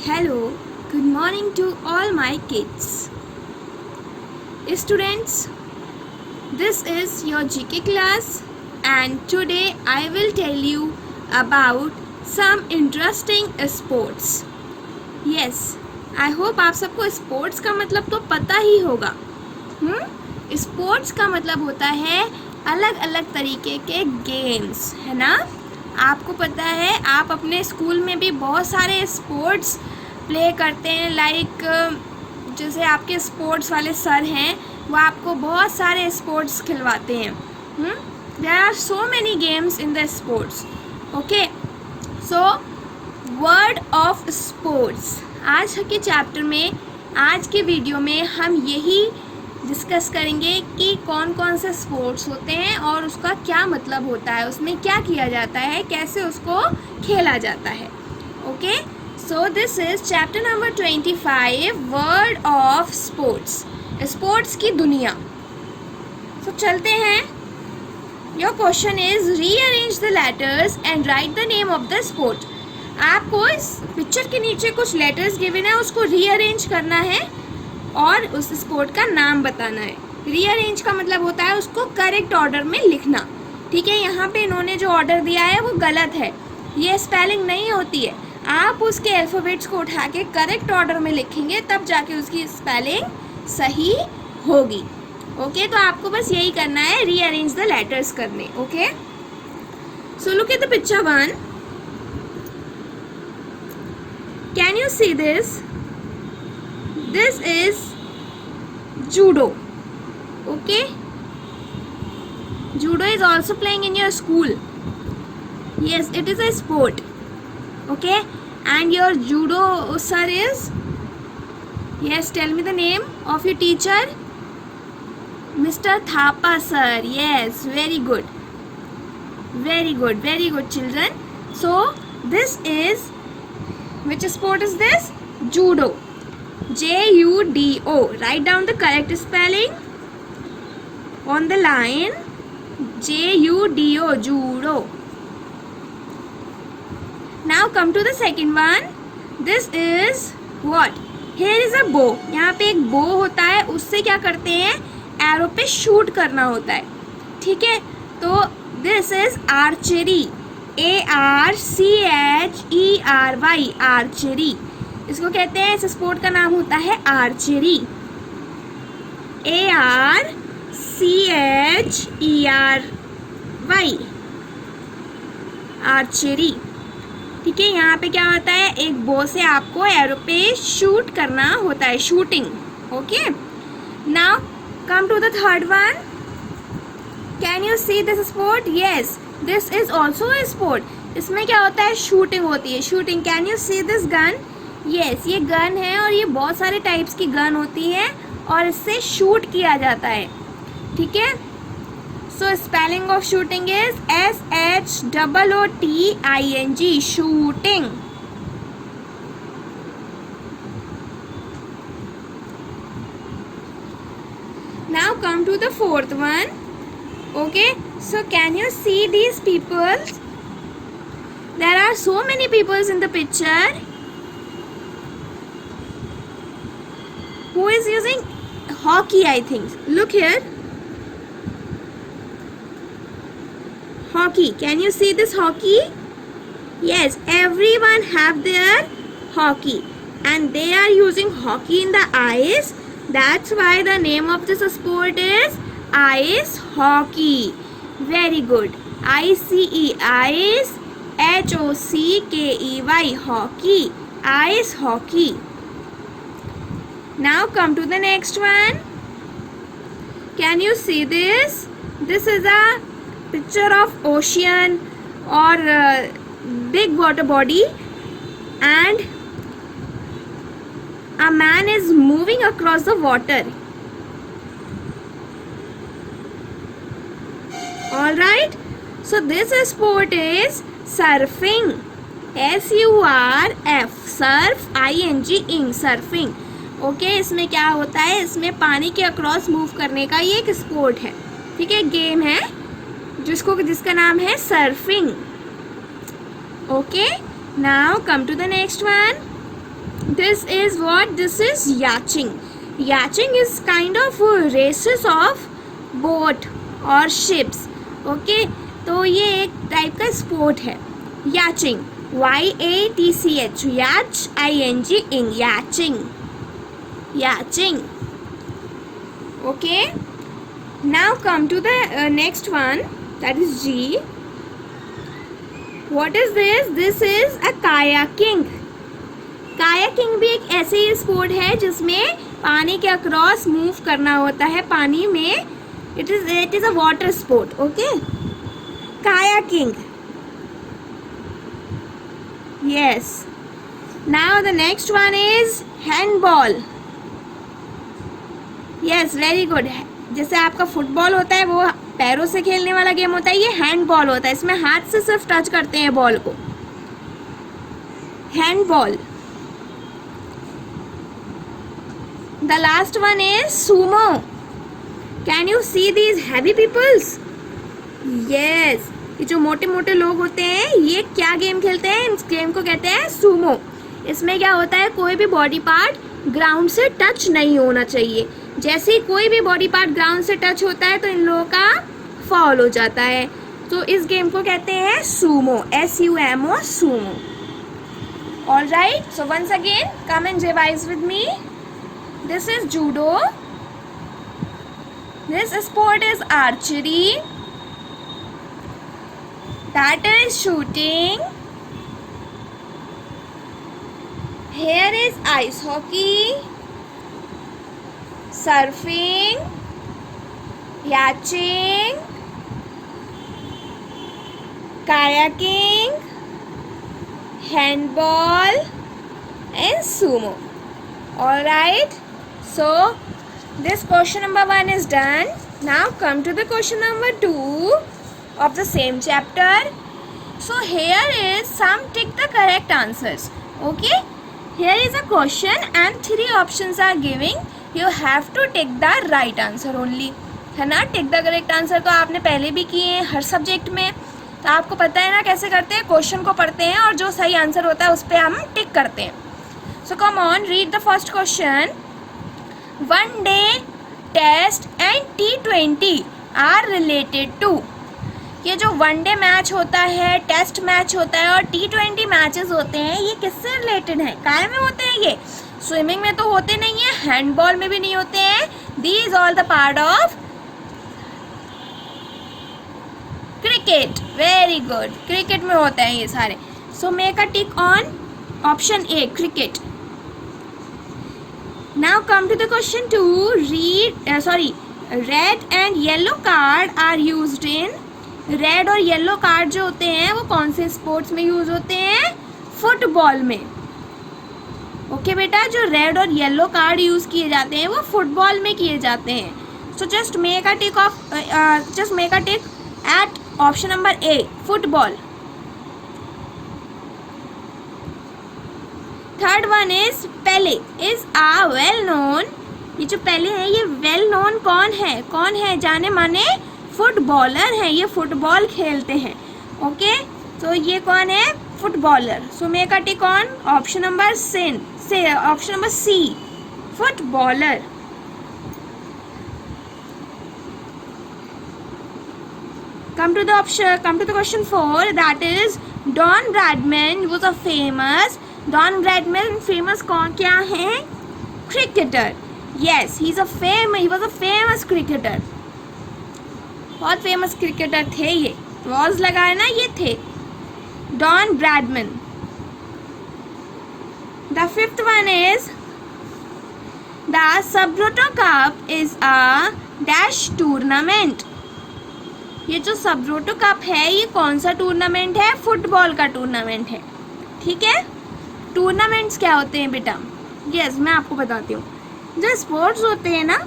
Hello, good morning to all my kids. Students, this is your GK class and today I will tell you about some interesting sports. Yes, I hope आप सबको sports का मतलब तो पता ही होगा. Sports का मतलब होता है अलग अलग तरीके के गेम्स, है ना. आपको पता है आप अपने स्कूल में भी बहुत सारे स्पोर्ट्स प्ले करते हैं. लाइक जैसे आपके स्पोर्ट्स वाले सर हैं वो आपको बहुत सारे स्पोर्ट्स खिलवाते हैं. There are so many games in the sports. Okay, so word of sports. आज के चैप्टर में, आज के वीडियो में हम यही डिस्कस करेंगे कि कौन कौन से स्पोर्ट्स होते हैं और उसका क्या मतलब होता है, उसमें क्या किया जाता है, कैसे उसको खेला जाता है. Okay, so this is chapter number 25, word of sports. Sports की दुनिया. सो चलते हैं. Your question is rearrange the letters and right the name of the sport. आपको इस पिक्चर के नीचे कुछ लेटर्स गिवन है, उसको रीअरेंज करना है और उस स्पोर्ट का नाम बताना है. रीअरेंज का मतलब होता है उसको करेक्ट ऑर्डर में लिखना. ठीक है, यहाँ पे इन्होंने जो ऑर्डर दिया है वो गलत है, ये स्पेलिंग नहीं होती है. आप उसके अल्फ़ाबेट्स को उठा के करेक्ट ऑर्डर में लिखेंगे तब जाके उसकी स्पेलिंग सही होगी. ओके, तो आपको बस यही करना है, रीअरेंज द लेटर्स करने. Okay, so look at the picture 1. Can you see this? This is judo. Okay, judo is also playing in your school. Yes, it is a sport. Okay, and your judo sir is, yes, tell me the name of your teacher. Mr. Thapa sir. Yes, very good, very good, very good children. So this is, which sport is this? Judo. Judo. Write down the correct spelling on the line. Judo. Judo. Now come to the second one. This is what? Here is a bow. यहाँ पे एक bow होता है, उससे क्या करते हैं, arrow पे शूट करना होता है. ठीक है, तो this is archery. ARCHERY. archery. इसको कहते हैं, इस स्पोर्ट का नाम होता है आर्चरी. ARCHERY. आर्चरी. ठीक है, यहाँ पे क्या होता है, एक बो से आपको एरो पे शूट करना होता है, shooting. Okay, now come to the third one. Can you see this sport? Yes, this is also a sport. इसमें क्या होता है, शूटिंग होती है, shooting. Can you see this gun? Yes, ये गन है और ये बहुत सारे टाइप्स की गन होती है और इससे शूट किया जाता है. ठीक है, so spelling of shooting is SHOOTING. Shooting. Now come to the fourth one. Okay, so can you see these peoples? There are so many peoples in the picture. Who is using hockey? I think. Look here. Hockey. Can you see this hockey? Yes, everyone have their hockey and they are using hockey in the ice. That's why the name of this sport is ice hockey. Very good. ICE. Ice. HOCKEY. Hockey. Ice hockey. Now come to the next one. Can you see this? This is a picture of ocean or big water body and a man is moving across the water. All right, so this sport is surfing. SURF. Surf. ING. Surfing. Okay, इसमें क्या होता है, इसमें पानी के across move करने का ये एक स्पोर्ट है. ठीक है, गेम है जिसका नाम है surfing. Okay, now come to the next one. This is what? This is yachting. Yachting is kind of races of boat और ships. Okay? तो ये एक टाइप का स्पोर्ट है. Yachting. YATCH. Yach. ING. Yaching. Yaching. Okay? Now come to the next one. That is G. What is this? This is a kayaking. Kayaking भी एक ऐसे ही sport है जिसमें पानी के अक्रॉस मूव करना होता है पानी में. It is a water sport. Okay, kayaking. Yes. Now the next one is handball. Yes, very good. जैसे आपका फुटबॉल होता है वो पैरों से खेलने वाला गेम होता है, ये हैंडबॉल होता है. इसमें हाथ से सिर्फ टच करते हैं बॉल को. Handball. The last one is sumo. Can you see these heavy peoples? Yes. ये जो मोटे मोटे लोग होते हैं ये क्या गेम खेलते हैं? इस गेम को कहते हैं sumo. इसमें क्या होता है, कोई भी बॉडी पार्ट ग्राउंड से टच नहीं होना चाहिए. जैसे ही कोई भी बॉडी पार्ट ग्राउंड से टच होता है तो इन लोगों का फॉल हो जाता है. तो इस गेम को कहते हैं sumo. SUMO. sumo. Alright. So once again, come and revise with me. This is judo. This sport is archery. That is shooting. Here is ice hockey, surfing, yachting, kayaking, handball and sumo. All right. So this question number 1 is done. Now come to the question number 2 of the same chapter. So here is some tick the correct answers. Okay, here is a question and 3 options are giving. You have to tick the right answer only. है ना. Tick the correct answer तो आपने पहले भी किए हैं हर subject में, तो आपको पता है ना कैसे करते हैं. क्वेश्चन को पढ़ते हैं और जो सही आंसर होता है उस पर हम टिक करते हैं. So come on, read the first question. One day test and T20 are related to. ये जो वन डे मैच होता है, टेस्ट मैच होता है और T20 मैचेस होते हैं, ये किससे रिलेटेड है? काय में होते हैं ये? स्विमिंग में तो होते नहीं है, हैंडबॉल में भी नहीं होते हैं. These all the part of cricket. Very good. Cricket में होते हैं ये सारे. So make a tick on option A, cricket. Now come to the question 2. Red and yellow card are used in. Red और येलो कार्ड जो होते हैं वो कौन से स्पोर्ट्स में यूज होते हैं? फुटबॉल में. ओके बेटा, जो रेड और येलो कार्ड यूज किए जाते हैं वो फुटबॉल में किए जाते हैं. So just make a tick at option number A, football. Third one is Pele is a well known. ये जो पेले है ये वेल नोन कौन है? जाने माने फुटबॉलर हैं. ये फुटबॉल खेलते हैं. ओके, तो ये कौन है? Footballer. So make a tick on option number C, footballer. Come to the question 4. That is Don Bradman was a famous. Don Bradman famous कौन क्या है? Cricketer. Yes, he was a famous cricketer. बहुत famous cricketer थे ये. Was लगाए ना, ये थे Don Bradman. The fifth one is the Subroto cup is a dash tournament. ये जो सबरोटो कप है ये कौन सा टूर्नामेंट है? फुटबॉल का टूर्नामेंट है. ठीक है. टूर्नामेंट्स क्या होते हैं बेटा? यस, मैं आपको बताती हूँ. जो स्पोर्ट्स होते हैं ना,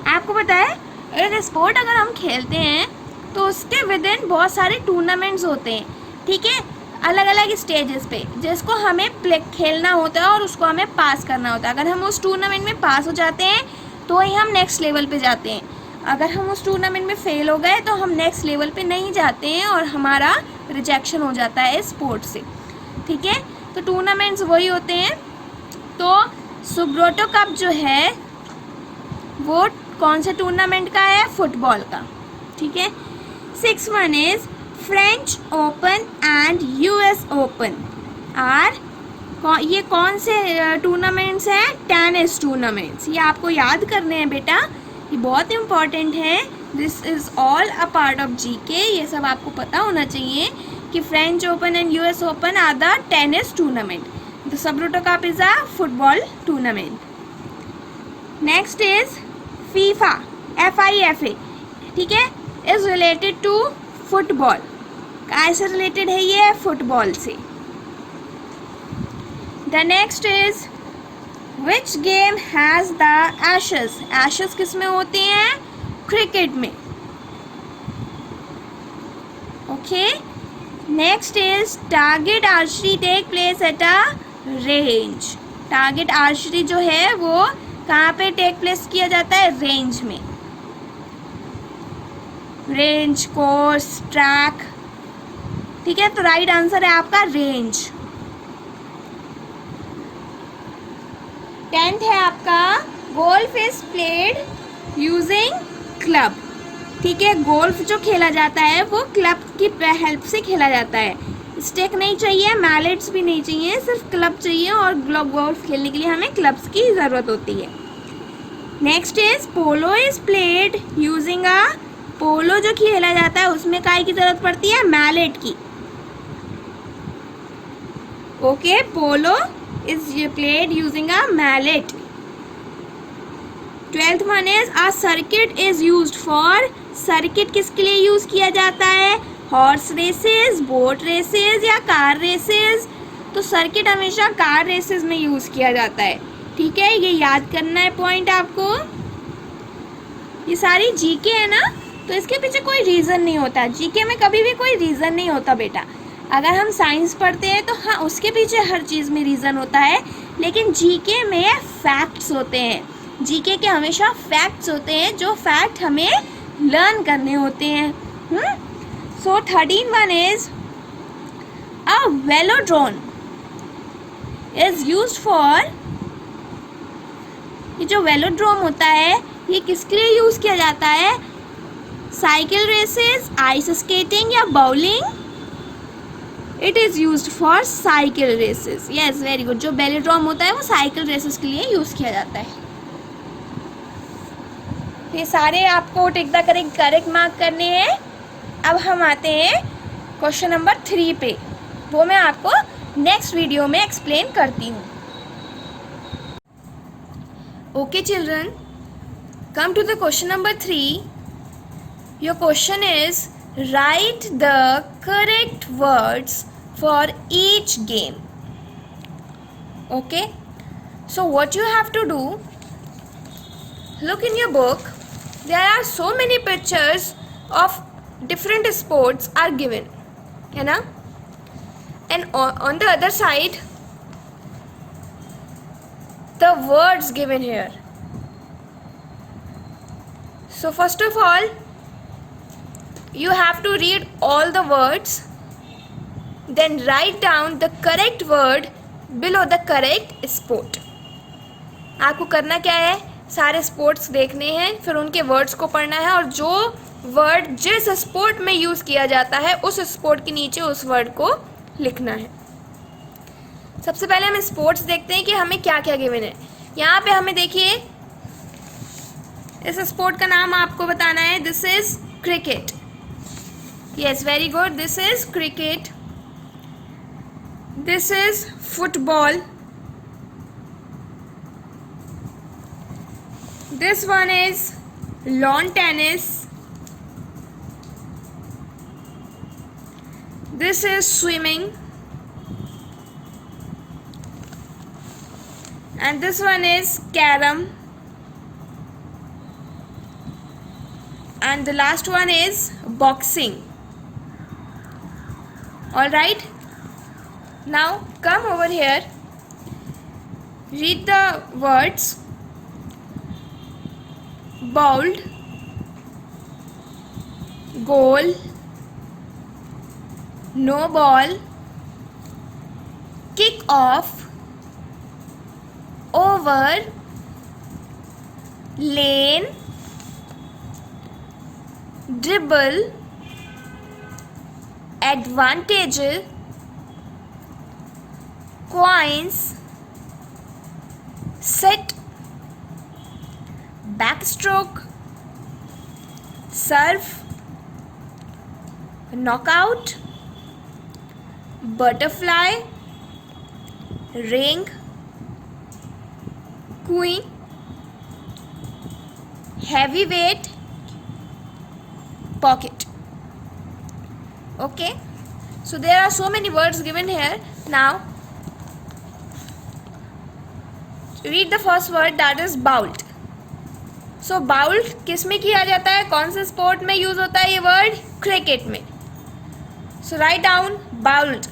आपको पता है एक स्पोर्ट अगर हम खेलते हैं तो उसके विद इन बहुत सारे टूर्नामेंट्स होते हैं. ठीक है, अलग अलग स्टेजेस पे जिसको हमें खेलना होता है और उसको हमें पास करना होता है. अगर हम उस टूर्नामेंट में पास हो जाते हैं तो ही हम नेक्स्ट लेवल पे जाते हैं. अगर हम उस टूर्नामेंट में फेल हो गए तो हम नेक्स्ट लेवल पे नहीं जाते हैं और हमारा रिजेक्शन हो जाता है स्पोर्ट से. ठीक है, तो टूर्नामेंट्स वही होते हैं तो सुब्रोटो कप जो है वो कौन से टूर्नामेंट का है? फुटबॉल का, ठीक है। 6 one is French Open and US Open are, ये कौन से टूर्नामेंट्स हैं? Tennis tournaments. ये आपको याद करने हैं बेटा, ये बहुत इम्पॉर्टेंट है। This is all a part of GK. ये सब आपको पता होना चाहिए कि French Open and US Open are the tennis tournament, the Subroto cup is a football tournament. Next is FIFA, FIFA, ठीक है, इज रिलेटेड टू फुटबॉल। कैसे रिलेटेड है ये? फुटबॉल से। The next is which game has the Ashes, Ashes किस में होते हैं? क्रिकेट में, okay. Next is target archery take place at a range, target archery जो है वो कहाँ पे टेक प्लेस किया जाता है? रेंज में। रेंज, कोर्स, ट्रैक, ठीक है, तो राइट आंसर है आपका रेंज। 10th है आपका golf is played using club, ठीक है। गोल्फ जो खेला जाता है वो क्लब की हेल्प से खेला जाता है। स्टिक नहीं चाहिए, मैलेट्स भी नहीं चाहिए, सिर्फ क्लब चाहिए और गोल्फ खेलने के लिए हमें क्लब्स की ज़रूरत होती है। Next is polo is played using a, polo जो खेला जाता है उसमें काय की ज़रूरत पड़ती है? मैलेट की, okay. Polo is played using a mallet. 12th one is a circuit is used for, circuit किसके लिए यूज़ किया जाता है? हॉर्स रेसेस, बोट रेसेस या कार रेसेस। तो सर्किट हमेशा कार रेसेस में यूज़ किया जाता है, ठीक है। ये याद करना है पॉइंट आपको। ये सारी जीके है ना, तो इसके पीछे कोई रीज़न नहीं होता। जीके में कभी भी कोई रीज़न नहीं होता बेटा। अगर हम साइंस पढ़ते हैं तो हाँ, उसके पीछे हर चीज़ में रीज़न होता है, लेकिन जीके में फैक्ट्स होते हैं। जीके के हमेशा फैक्ट्स होते हैं, जो फैक्ट हमें लर्न करने होते हैं। So 13 one is a velodrome is used for, ये जो वेलोड्रोम होता है ये किसके लिए यूज़ किया जाता है? साइकिल रेसेस, आइस स्केटिंग या bowling? It is used for cycle races. Yes, very good. जो वेलोड्रोम होता है वो साइकिल रेसेस के लिए यूज़ किया जाता है। ये सारे आपको टिक द करेक्ट मार्क करने हैं। अब हम आते हैं क्वेश्चन नंबर 3 पे, वो मैं आपको नेक्स्ट वीडियो में एक्सप्लेन करती हूँ। Okay children, come to the question number 3. Your question is, write the correct words for each game. Okay, so what you have to do, look in your book, there are so many pictures of different sports are given, है ना, and on the other side the words given here. So first of all, you have to read all the words, then write down the correct word below the correct sport. आपको करना क्या है? सारे sports देखने हैं, फिर उनके words को पढ़ना है और जो वर्ड जिस स्पोर्ट में यूज़ किया जाता है उस स्पोर्ट के नीचे उस वर्ड को लिखना है। सबसे पहले हम स्पोर्ट्स देखते हैं कि हमें क्या क्या गिवन है। यहाँ पे हमें देखिए, इस स्पोर्ट का नाम आपको बताना है। This is cricket. Yes, very good, this is cricket. This is football. This one is lawn tennis. This is swimming and this one is carom, and the last one is boxing. All right, now come over here, read the words: bowled, goal, no ball, kick off, over, lane, dribble, advantage, coins, set, backstroke, serve, knockout, butterfly, ring, queen, heavyweight, pocket. Okay, so there are so many words given here. Now read the first word, that is boult. So boult किस में किया जाता है, कौन से sport में use होता है ये वर्ड, क्रिकेट में. So write down boult.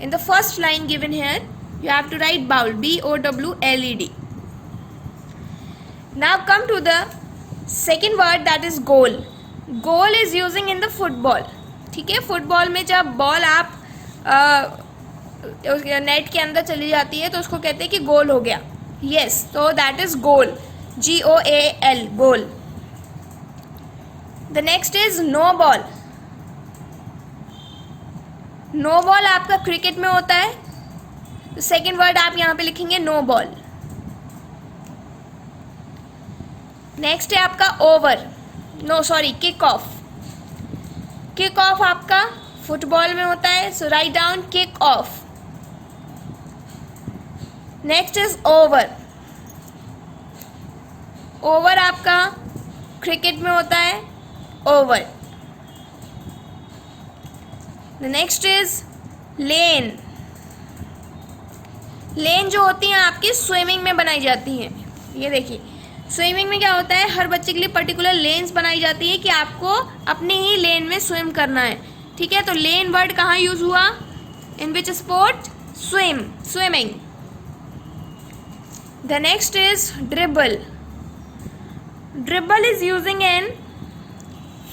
In the first line given here, you have to write boult, B-O-W-L-E-D. Now come to the second word, that is goal. Goal is using in the football. ठीक है, football में जब ball आप net के अंदर चली जाती है तो उसको कहते हैं कि गोल हो गया. यस, तो that is goal, G-O-A-L, goal. The next is no ball. No ball आपका क्रिकेट में होता है, तो सेकेंड वर्ड आप यहाँ पे लिखेंगे नो बॉल. नेक्स्ट है आपका over, kick off. Kick off आपका फुटबॉल में होता है, so write down kick off. Next is over. Over आपका क्रिकेट में होता है, over. The next is lane. Lane जो होती हैं आपकी स्विमिंग में बनाई जाती हैं. ये देखिए, स्विमिंग में क्या होता है, हर बच्चे के लिए पर्टिकुलर लेन्स बनाई जाती है कि आपको अपने ही लेन में स्विम करना है. ठीक है, तो लेन वर्ड कहाँ यूज हुआ, in which sport, swimming. The next is dribble. Dribble is using in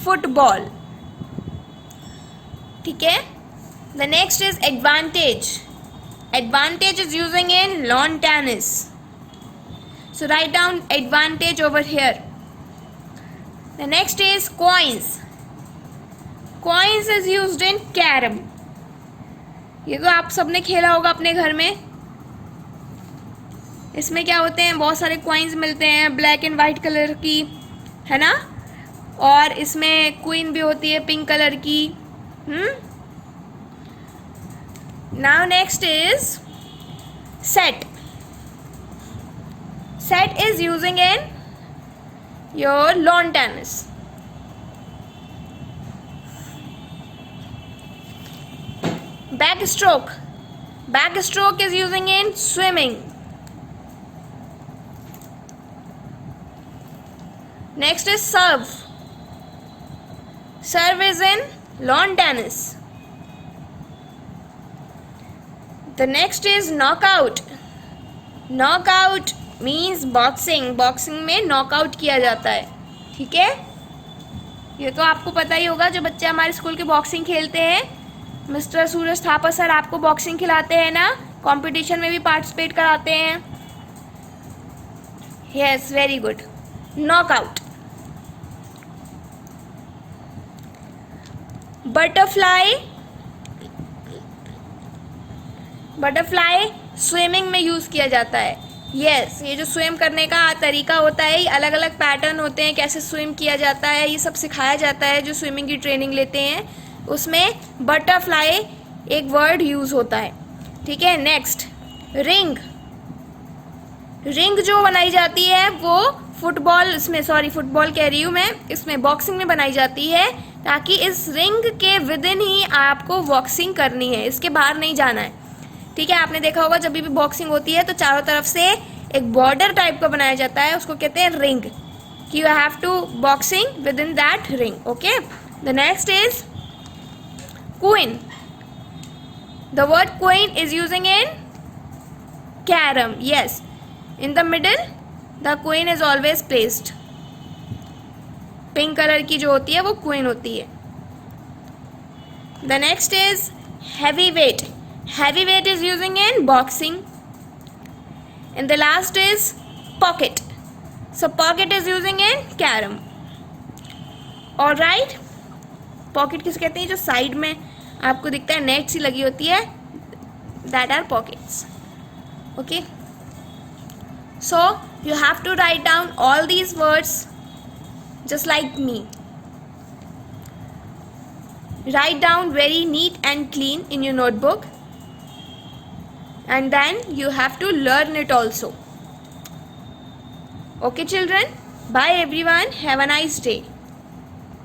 football. ठीक है. The next is advantage. Advantage is using in lawn tennis. So write down advantage over here. The next is coins. Coins is used in carom. ये तो आप सबने खेला होगा अपने घर में. इसमें क्या होते हैं, बहुत सारे कॉइन्स मिलते हैं ब्लैक एंड वाइट कलर की, है ना, और इसमें क्वीन भी होती है पिंक कलर की. Now next is set. Set is using in your lawn tennis. Backstroke. Backstroke is using in swimming. Next is serve. Serve is in lawn tennis. The next is knockout. Knockout means boxing. Boxing में knockout किया जाता है. ठीक है, ये तो आपको पता ही होगा. जो बच्चे हमारे स्कूल के बॉक्सिंग खेलते हैं, मिस्टर सूरज थापा सर आपको बॉक्सिंग खिलाते हैं ना, कंपटीशन में भी पार्टिसिपेट कराते हैं. Yes, very good. Knockout. Butterfly. Butterfly swimming में यूज किया जाता है. यस, ये जो स्विम करने का तरीका होता है, ये अलग अलग पैटर्न होते हैं, कैसे स्विम किया जाता है, ये सब सिखाया जाता है. जो स्विमिंग की ट्रेनिंग लेते हैं उसमें बटरफ्लाई एक वर्ड यूज होता है. ठीक है. Next ring. रिंग जो बनाई जाती है वो फुटबॉल कह रही हूँ मैं, इसमें बॉक्सिंग में बनाई जाती है, ताकि इस रिंग के विद इन ही आपको बॉक्सिंग करनी है, इसके बाहर नहीं जाना है. ठीक है, आपने देखा होगा जब भी बॉक्सिंग होती है तो चारों तरफ से एक बॉर्डर टाइप का बनाया जाता है, उसको कहते हैं रिंग, कि you have to boxing within that ring. Okay. The next is queen. The word queen is using in carrom. Yes, in the middle the queen is always placed. Pink colour की जो होती है वो queen होती है. The next is heavyweight. Heavyweight is using in boxing. and the last is pocket. So pocket is using in carom. All right, pocket किसे कहते हैं? जो साइड में आपको दिखता है नेट सी लगी होती है, that are pockets. Okay, so you have to write down all these words just like me. Write down very neat and clean in your notebook, and then you have to learn it also. Okay children, bye everyone, have a nice day.